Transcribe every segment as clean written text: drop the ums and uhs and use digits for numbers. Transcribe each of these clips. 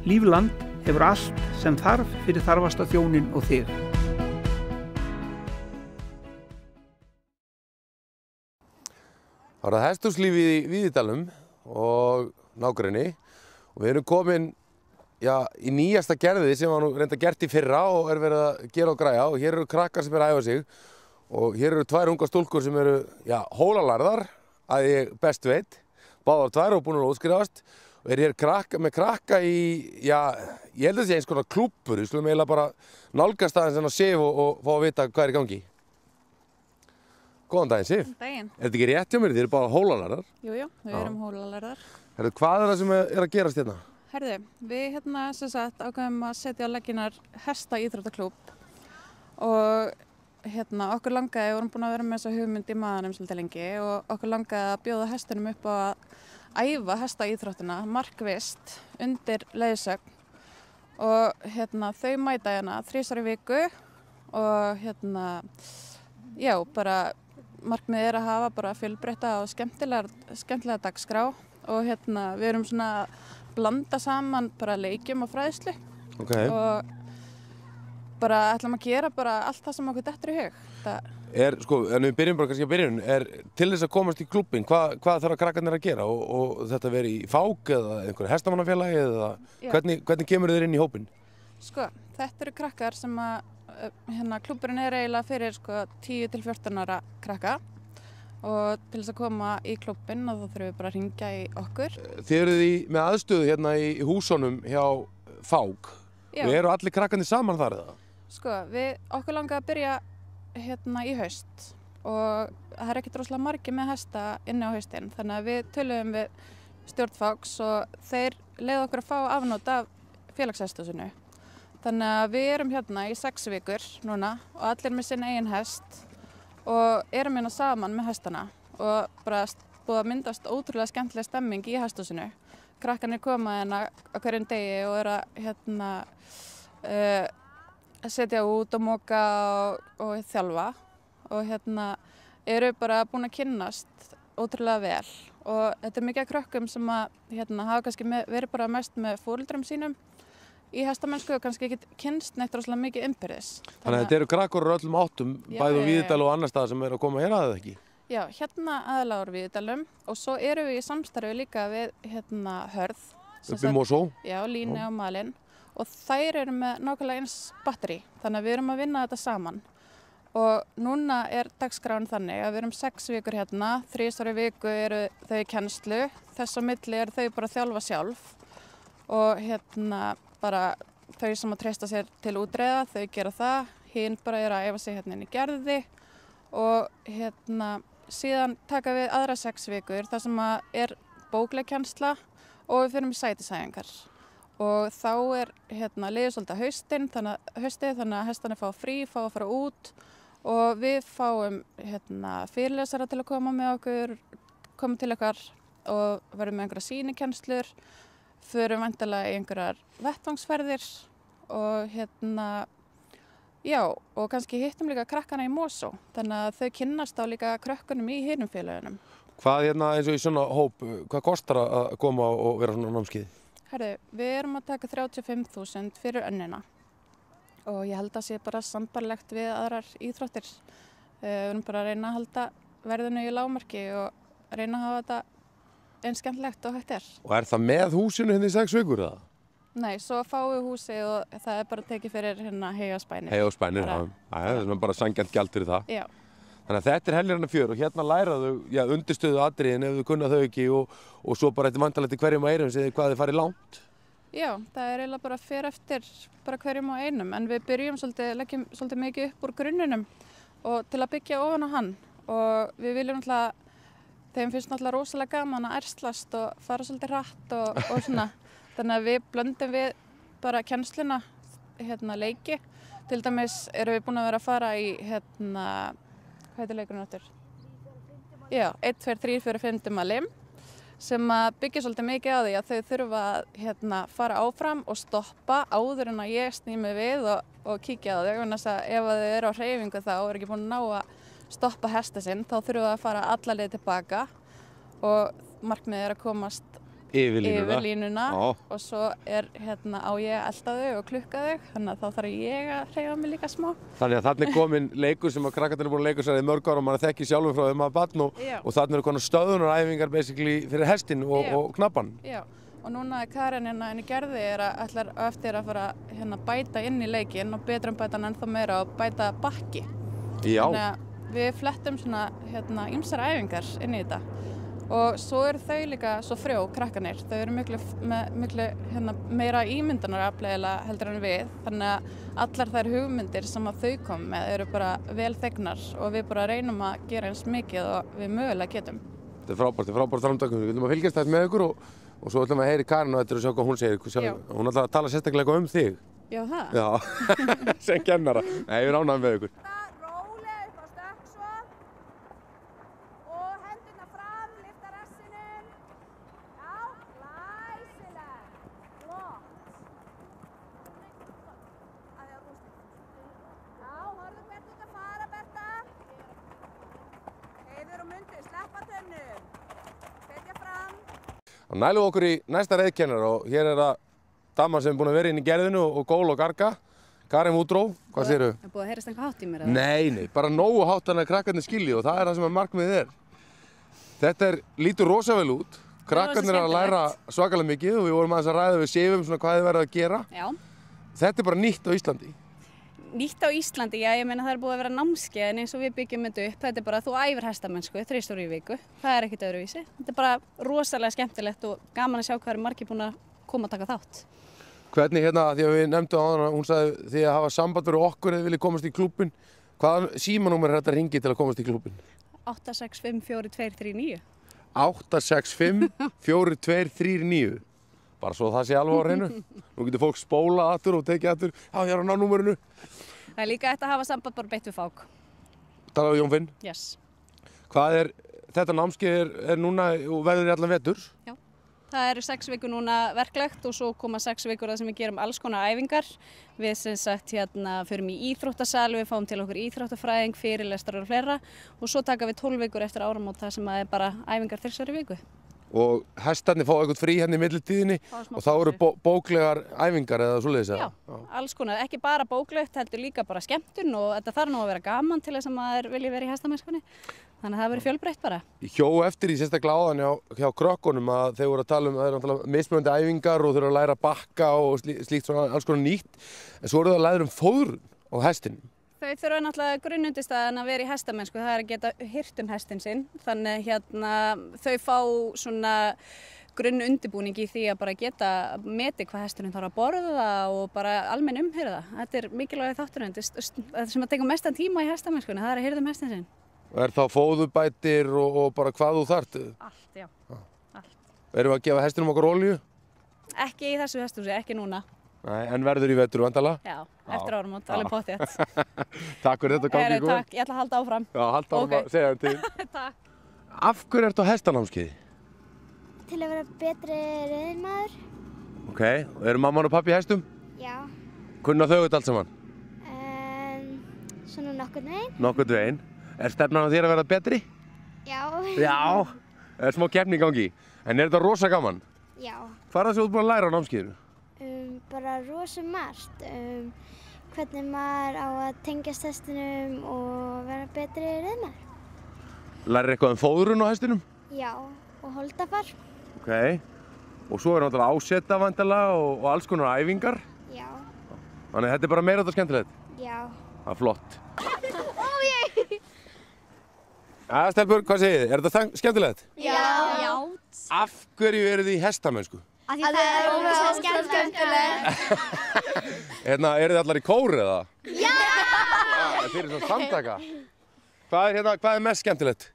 Lífland hefur allt sem þarf fyrir þarfasta þjónin og þig. Það var hesthúslífið í Víðidalum og nágrenni og við erum komin í nýjasta gerðið sem var nú reynda gert í fyrra og er verið að gera og græja, og hér eru krakkar sem eru að æfa sig og hér eru tvær ungar stúlkur sem eru hólalærðar að ég best veit, báðar tvær og búin að útskrifast, og er hér með krakka í, ég held að það sé eins konar klúbbur. Við skulum eiginlega bara nálgast aðeins en að Sif og fá að vita hvað er í gangi. Góðan daginn, Sif. Góðan daginn. Er þetta ekki rétt hjá mér? Þið eru bara hólalærðar? Jú, við erum hólalærðar. Herðu, hvað er það sem er að gerast hérna? Herðu, við sem sagt ákveðum að setja á laggirnar hestaíþróttaklúbb og okkur langaði, við vorum búin að vera með þessa hugmynd í maðanum svolítið lengi, og okkur langaði að bjóða hestunum upp á að æfa hestaíþróttina markvisst undir leiðsögn, og þau mæta hérna 3 í viku og bara markmiðið er að hafa bara fjölbreytta og skemmtilega dagskrá, og við erum svona að blanda saman bara leikjum og fræðslu og bara ætlum að gera bara allt það sem okkur dettur í hug. En við byrjum bara kannski að byrjun, til þess að komast í klúbbinn, hvað þarf krakkarnir að gera, og þetta veri í fák eða einhverju hestamannafélagi, eða hvernig kemur þeir inn í hópinn? Sko, þetta eru krakkar sem að klúbburinn er eiginlega fyrir 10 til 14 ára krakka, og til þess að koma í klúbbinn þá þurfum við bara að hringja í okkur. Þið eruð með aðstöðu hérna í húsunum hjá Fák. Og eru allir krakkarnir saman þar eða? Sko, okkur langaði að byrja í haust, og það er ekkert rosalega margir með hesta inni á haustinn, þannig að við töluðum við stjórn Fáks og þeir leiðu okkur að fá afnót af félagshesthúsinu. Þannig að við erum hérna í 6 vikur núna og allir með sinn eigin hest og erum hérna saman með hestana, og bara búið að myndast ótrúlega skemmtileg stemming í hesthúsinu. Krakkarnir koma hérna á hverjum degi og eru að setja út og moka og þjálfa, og eru bara búin að kynnast ótrúlega vel, og þetta er mikið af krökkum sem að hafa kannski verið bara mest með foreldrum sínum í hestamennsku og kannski ekki kynnst neitt rosalega mikið innbyrðis. Þannig að þetta eru krakkar úr öllum áttum, bæði úr Víðidal og annar stað sem eru að koma hérna eða ekki? Já, aðalega úr Víðidalum, og svo erum við í samstarfi líka við Hörð. Uppi Mosó? Já, Líni og Malin, og þær eru með nákvæmlega eins batteri, þannig að við erum að vinna þetta saman. Og núna er dagskráin þannig að við erum 6 vikur hérna, 3 í viku eru þau í kennslu, þess á milli eru þau bara að þjálfa sjálf, og bara þau sem að treysta sér til útreiða, þau gera það, hinn bara eru að æfa sig inn í Gerði, og síðan taka við aðra 6 vikur þar sem að er bókleg kennsla og við fyrir í sætisæfingar. Og þá er liður svolítið haustið, þannig að hestarnir fá frí, fá að fara út, og við fáum fyrirlesara til að koma með okkur, koma til okkar og verðum með einhverja sýnikennslur, förum væntanlega í einhverjar vettvangsferðir og og kannski hittum líka krakkana í Mosó, þannig að þau kynnast á líka krökkunum í hinum félögunum. Hvað eins og í svona hóp, hvað kostar að koma og vera svona námskeið? Herðu, við erum að taka 35.000 fyrir önnina, og ég held að sé bara sambarlegt við aðrar íþróttir. Við erum bara að reyna að halda verðinu í lágmarki og reyna að hafa þetta eins skemmtilegt og hægt er. Og er það með húsinu í 6 vikur eða? Nei, svo fáum við húsið og það er bara tekið fyrir hey og spænir. Hey og spænir, það er bara sanngjarnt gjald fyrir það. Já. Þannig að þetta er heljarinnar fjör, og hérna læra þau undirstöðu atriðin ef þau kunna þau ekki, og svo bara vantarlega til hverjum og einum sem hvað þið farið langt. Já, það er eiginlega bara fyrir eftir bara hverjum og einum, en við byrjum leggjum svolítið mikið upp úr grunnunum og til að byggja ofan á hann, og við viljum þeim finnst náttúrulega rosalega gaman að erslast og fara svolítið hratt og svona. Þannig að við blöndum við bara kennsluna, leiki. Til dæmis erum við búin að vera að fara í, hvað heitir leikurinn áttur? Já, 1, 2, 3, 4, 5 malim, sem að byggja svolítið mikið á því að þau þurfa að fara áfram og stoppa áður en að ég sný mig við og kíkja á þau. Þannig að ef þau eru á hreyfingu þá og eru ekki búin að ná að stoppa hesta sinn, þá þurfa að fara alla leið tilbaka, og markmiðið er að komast yfir línuna og svo á ég að elta þau og klukka þau, þannig að þá þarf ég að hreyfa mig líka smá. Þannig að þarna komin leikur sem að krakkarnir eru búin að leika sér í mörg ára og maður þekki sjálfur frá þeim að barn og þarna eru konar stöðunaræfingar basically fyrir hestinn og knappan. Já, og núna Karen inn í Gerði ætlar eftir að fara bæta inn í leikinn og betrumbæta ennþá meira og bæta bakki. Já. Þannig að við flettum svona ýmsar æfingar inn í þetta. Og svo eru þau líka svo frjó, krakkarnir. Þau eru miklu meira ímyndunarafli heldur en við. Þannig að allar þær hugmyndir sem að þau kom með eru bara vel þegnar og við bara reynum að gera eins mikið og við mögulega getum. Þetta er frábært framtak. Við viljum að fylgjast þess með ykkur og svo ætlum við að heyra Karin á þetta og sjá hvað hún segir. Hún ætlar að tala sérstaklega um þig. Já, það? Já, sem kennara. Nei, við ránaðum með ykkur. Og nælum okkur í næsta reiðkennar og hér er það dama sem er búin að vera inn í Gerðinu og gól og garga. Karin Woodrow, hvað segirðu? Það er búið að heyrast eitthvað hátt í mér? Nei, bara nógu hátt þannig að krakkarnir skilji og það er það sem markmiðið er. Þetta lítur rosa vel út. Krakkarnir eru að læra svakalega mikið og við vorum aðeins að ræða við Sifum svona hvað þið verða að gera. Já. Þetta er bara nýtt á Íslandi. Nýtt á Íslandi, já, ég meina það er búið að vera námskeið en eins og við byggjum þetta upp, þetta er bara þú æfir hestamennsku 3 stóri í viku, það er ekkert öðruvísi. Þetta er bara rosalega skemmtilegt og gaman að sjá hvað eru margir búin að koma að taka þátt. Hvernig því að við nefndum á hana, hún sagði því að hafa samband fyrir okkur eða viljið komast í klúbbin, hvaða símanúmer er þetta að ringi til að komast í klúbbin? 865 4239. 865 4239. Bara svo það sé alveg á hreinu. Nú getur fólk spólað aftur og tekið aftur. Já, ég er að ná númerinu. Það er líka að hafa samband bara beint við fák. Talaðu Jón Finn? Yes. Hvað þetta námskeið er núna og verður í allan vetur? Já. Það eru 6 vikur núna verklegt og svo koma 6 vikur þar sem við gerum alls konar æfingar. Við sem sagt förum í íþróttasal, við fáum til okkur íþróttafræðing, fyrirlestrar og fleira og svo taka við 12 vikur eftir áramót þar sem er bara æfingar 3 viku. Og hestarnir fá eitthvað frí hérna í millitíðinni og þá eru bóklegar æfingar eða svoleiðis? Já, alls konar. Ekki bara bóklegt, heldur líka bara skemmtun og þetta þarf nú að vera gaman til þess að maður vilji vera í hestamennskunni. Þannig að það verður fjölbreytt bara. Ég hjó eftir í sérstaklega áðan hjá krökkunum að þeir voru að tala um mismunandi æfingar og þurfa að læra bakka og slíkt svona alls konar nýtt. En svo eru það að læra fóðrun á hestinum. Þau þurfa náttúrulega grunnundirstaðan að vera í hestamennsku, það er að geta hirt hestinn sinn. Þannig þau fá svona grunnundirbúning í því að bara geta metið hvað hesturinn þarf að borða og bara almenn umhirða. Þetta er mikilvæg þátturinn. Það sem að tekur mestan tíma í hestamennskunni, það er að hirða hestinn sinn. Er þá fóðubætir og bara hvað þú þarft? Allt, já. Allt. Erum við að gefa hestinum okkur olíu? Ekki í þessu hesthúsi, ekki núna. Nei, en verður í vetur vandalega? Já, eftir áramót, alveg pottþétt. Takk fyrir þetta, gangi ykkur. Takk, ég ætla að halda áfram. Já, halda áfram að segja þeim til. Takk. Af hverju ertu á hestanámskeiði? Til að vera betri reiðmaður. Ok, og eru mamman og pappi í hestum? Já. Kunna þau þetta allt saman? Svona nokkurn veginn. Nokkurn veginn. Er stefnan á þér að vera betri? Já. Já. Er smá keppni í gangi. En er þetta rosa gaman? Já. Hvað er það sem þú ert búin að læra á námskeiðinu? Bara rosa margt. Hvernig maður á að tengjast hestinum og vera betri reiðmaður. Lærir eitthvað um fóðrun á hestinum? Já, og holdafar. Ok. Og svo er náttúrulega áseta vandalega og alls konar æfingar. Já. Þannig þetta er bara meira þetta skemmtilegt? Já. Það er flott. Stelpur, hvað segið þið? Er þetta skemmtilegt? Já. Af hverju eru þið í hestamennsku? Af því það er ógeðslega skemmtilegt. Eru þið allar í kór eða? Já! Þið eru svona samtaka. Hvað er mest skemmtilegt?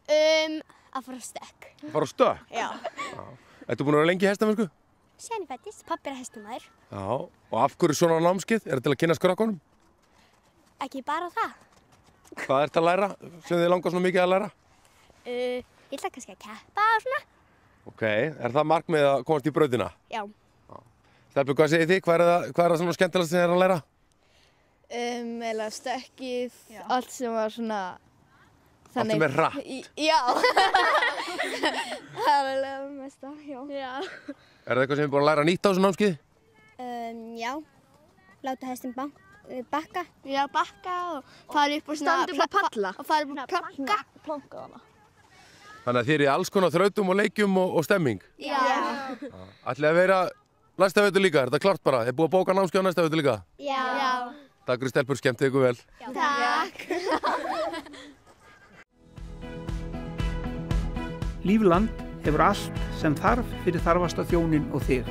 Að fara á stökk. Að fara á stökk? Já. Ertu búin að vera lengi í hestamennsku? Síðan ég fæddist, pabbi er hestamaður. Já. Og af hverju svona námskeið? Er þetta til að kynnast krökkunum? Ekki bara það. Hvað ertu að læra sem þið langar svona mikið að læra? Ég ætla kannski að keppa og svona. Ok, er það markmið að komast í brautina? Já. Stelpur, hvað segir þið? Hvað er það svona skemmtilegast sem þið er að læra? Eða stökkið, allt sem var svona Áttu með hratt? Já. Það er alveg mest að, já. Er það eitthvað sem þið búin að læra nýtt á þessu námskeiði? Já, láta hestin bakka. Já, bakka og fara upp og Standa upp og palla. Og fara upp og planka. Planka hana. Þannig að þið eru í alls konar þrautum og leikjum og stemming. Já. Ætlið að vera næsta vetur líka, er þetta klart bara? Er búið að bóka námskeið á næsta vetur líka? Já. Takk fyrir stelpur, skemmtið ykkur vel. Takk. Lífland hefur allt sem þarf fyrir þarfasta þjónin og þig.